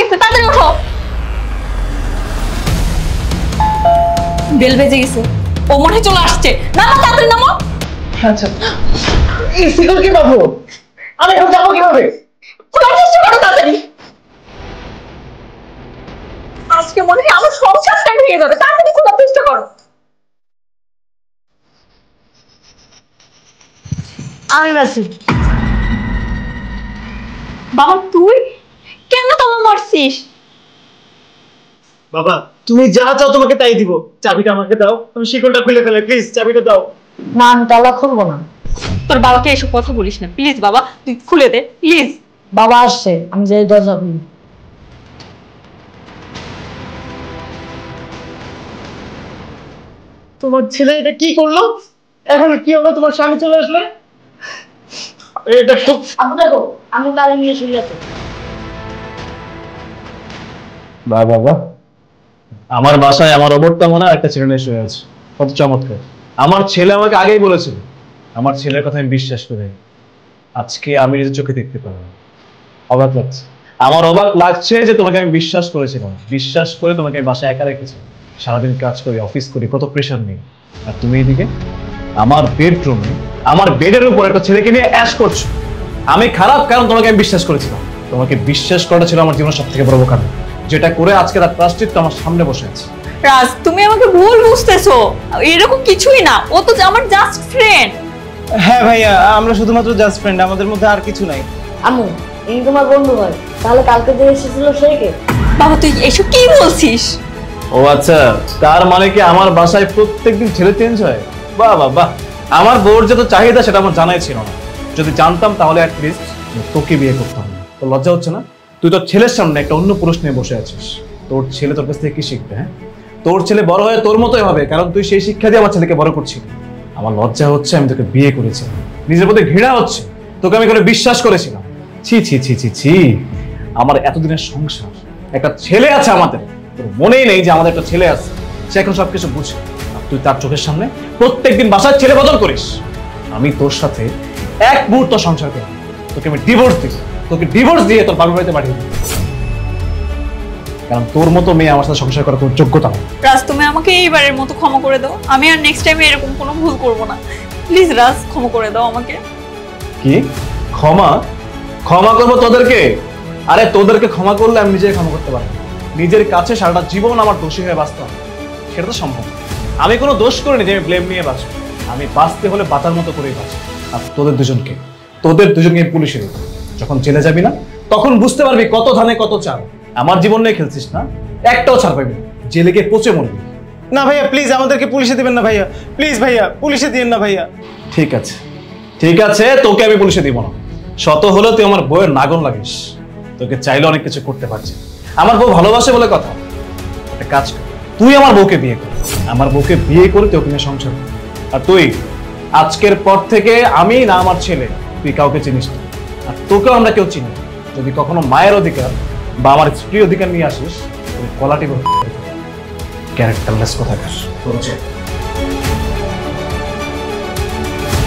গেছে, তাড়াতাড়ি ওঠো। বেল বেজে গেছে, ও মনে হয় চলে আসছে। নামো, তাড়াতাড়ি নামো। আচ্ছা, এই সিগন্যাল কি পাবো? আমি এখন যাবো কিভাবে? খোলার চেষ্টা করো তাড়াতাড়ি। আজকে মনে হয় আমার সংসারটা ভেঙে যাবে, তাড়াতাড়ি খোলার চেষ্টা করো। আমি বাসি। বাবা তুই কেন তোমা মারছিস? বাবা তুমি যা চাও তোমাকে তাই দিব। চাবিটা আমাকে দাও, আমি শিকলটা খুলে ফেলে, প্লিজ চাবিটা দাও। না, আমি তালা খুলবো না। তোর বাবাকে এসব কথা বলিস না প্লিজ বাবা, তুই খুলে দে প্লিজ। বাবা আসছে, আমি যাই দরজা খুলি। তোমার ছেলে এটা কি করলো? এখন কি হলো? তোমার স্বামী চলে আসলে? এটা খুব আমি দেখো, আমি তালা নিয়ে শুয়ে আছি। বাবা, আমার বাসায় আমার রোবটটা মনে হয় একটা ছেলে নিয়ে শুয়ে আছে। কত চমৎকার! আমার ছেলে আমাকে আগেই বলেছিল, আমার ছেলের কথা আমি বিশ্বাস করি। আজকে আমি নিজের চোখে দেখতে পাবো। অবাক লাগছে, আমার অবাক লাগছে যে তোমাকে আমি বিশ্বাস করেছিলাম, বিশ্বাস করে তোমাকে আমি বাসায় একা রেখেছি। সারাদিন কাজ করি, অফিস করি, কত প্রেশার নেই, আর তুমি এদিকে আমার বেডরুমে আমার বেডের উপর একটা ছেলেকে নিয়ে অ্যাশ করছো। আমি খারাপ কারণ তোমাকে আমি বিশ্বাস করেছিলাম। তোমাকে বিশ্বাস করাটা ছিল আমার জীবনের সব থেকে বড় বোকামি, যেটা করে আজকে তার প্রায়শ্চিত্ত আমার সামনে বসে আছে। রাজ তুমি আমাকে ভুল বুঝতেছো, এরকম কিছুই না, ও তো আমার জাস্ট ফ্রেন্ড। হ্যাঁ ভাইয়া, আমরা শুধুমাত্র জাস্ট ফ্রেন্ড, আমাদের মধ্যে আর কিছু নাই। আম্মু, এই তোমার বন্ধু হয়, তাহলে কালকে যে এসেছিল সে কে? বাবা তুই এসব কি বলছিস? ও আচ্ছা, তার মানে কি আমার বাসায় প্রত্যেকদিন ছেলে চেঞ্জ হয়? বাহ বাহ বাহ, আমার বউর যত চাহিদা সেটা আমার জানাই ছিল না। যদি জানতাম তাহলে অ্যাটলিস্ট তোকে বিয়ে করতাম না। তো লজ্জা হচ্ছে না? তুই তোর ছেলের সামনে একটা অন্য পুরুষ নিয়ে বসে আছিস। তোর ছেলে তোর কাছ থেকে কি শিখবে? হ্যাঁ, তোর ছেলে বড় হয়ে তোর মতোই হবে, কারণ তুই সেই শিক্ষা দিয়ে আমার ছেলেকে বড় করছিস। আমার লজ্জা হচ্ছে, আমি তোকে বিয়ে করেছিলাম, নিজের প্রতি ঘৃণা হচ্ছে, তোকে আমি করে বিশ্বাস করেছিলাম। ছি ছি ছি ছি ছি, আমার এতদিনের সংসার, একটা ছেলে আছে আমাদের, তোর মনেই নেই যে আমাদের একটা ছেলে আছে, সে এখন সবকিছু বুঝে। আর তুই তার চোখের সামনে প্রত্যেকদিন বাসায় ছেলে বদল করিস। আমি তোর সাথে এক মুহূর্ত সংসার করি, তোকে আমি ডিভোর্স দিই, তোকে ডিভোর্স দিয়ে তোর বাবার বাড়িতে পাঠিয়ে দিই, কারণ তোর মতো মেয়ে আমার সাথে সংসার করার তোর যোগ্যতা নেই। রাজ তুমি আমাকে এইবারের মতো ক্ষমা করে দাও, আমি আর নেক্সট টাইম এরকম কোনো ভুল করব না। প্লিজ রাজ ক্ষমা করে দাও আমাকে। কি ক্ষমা? ক্ষমা করবো তোদেরকে? আরে তোদেরকে ক্ষমা করলে আমি নিজেকে ক্ষমা করতে পারবো। নিজের কাছে সারাটা জীবন আমার দোষী হয়ে বাঁচতে হবে, সেটা তো সম্ভব না। আমি কোনো দোষ করিনি যে আমি ব্লেম নিয়ে বাঁচবো। আমি বাঁচতে হলে বাঁচার মতো করেই বাঁচবো। আর তোদের দুজনকে পুলিশে দেবো। যখন জেলে যাবি না, তখন বুঝতে পারবি কত ধানে কত চাল। আমার জীবন নিয়ে খেলছিস না, একটাও ছাড় পাবি না, জেলে গিয়ে পচে মরবি। না ভাইয়া প্লিজ, আমাদেরকে পুলিশে দিবেন না ভাইয়া, প্লিজ ভাইয়া, পুলিশে দিয়েন না ভাইয়া। ঠিক আছে ঠিক আছে, তোকে আমি পুলিশে দিব না। শত হলেও তুই আমার বউয়ের নাগন লাগিস, তোকে চাইলে অনেক কিছু করতে পারছি। আমার বউ ভালোবাসে বলে কথা। একটা কাজ কর, তুই আমার বউকে বিয়ে কর, আমার বউকে বিয়ে করে তোকে নিয়ে সংসার কর। আর তুই আজকের পর থেকে আমি না আমার ছেলে, তুই কাউকে চিনিস না, আর তোকেও আমরা কেউ চিনি। যদি কখনো মায়ের অধিকার বা আমার স্ত্রীর অধিকার নিয়ে আসিস, তুই কলাটি ক্যারেক্টারলেস কোথাকার।